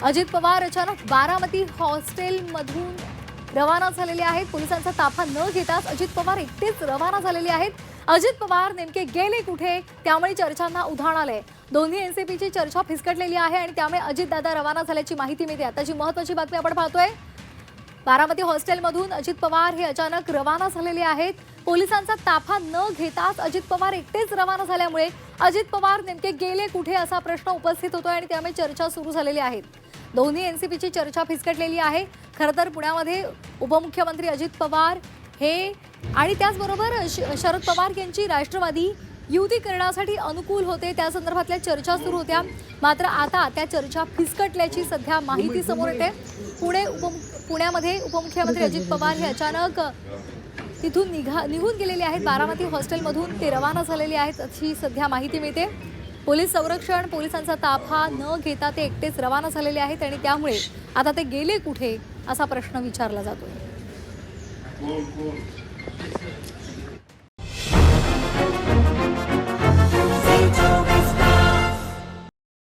अजित पवार अचानक बारामती हॉस्टेलमधून रवाना झालेले आहेत। पोलिसांचा ताफा न घेताच अजित पवार एकटेच रवाना झालेले आहेत। अजित पवार नेमके गेले कुठे, त्यामुळे चर्चांना उधाण आले। दोन्ही एनसीपीची चर्चा फिसकटलेली आहे आणि त्यामुळे अजितदादा रवाना झाल्याची माहिती मिळते। आताची महत्त्वाची बातमी आपण पाहतोय। बारामती हॉस्टेलमधून अजित पवार हे अचानक रवाना झालेले आहेत। पोलिसांचा ताफा न घेताच अजित पवार एकटेच रवाना झाल्यामुळे अजित पवार नेमके गेले कुठे असा प्रश्न उपस्थित होतोय आणि त्यामुळे चर्चा सुरू झालेली आहे। दोन्ही एनसीपीची चर्चा फिसकटलेली आहे। खरं तर पुण्यामध्ये उपमुख्यमंत्री अजित पवार हे आणि त्याचबरोबर शरद पवार यांची राष्ट्रवादी युती करण्यासाठी अनुकूल होते, त्या संदर्भातल्या चर्चा सुरू होत्या। मात्र आता त्या चर्चा फिसकटल्याची सध्या माहिती समोर येते। पुण्यामध्ये उपमुख्यमंत्री अजित पवार हे अचानक तिथून निघून गेलेले आहेत। बारामती हॉस्टेलमधून ते रवाना झालेले आहेत अशी सध्या माहिती मिळते। पोलीस संरक्षण, पोलिसांचा ताफा न घेता ते एकटेच रवाना झालेले आहेत आणि त्यामुळे आता ते गेले कुठे असा प्रश्न विचारला जातोय।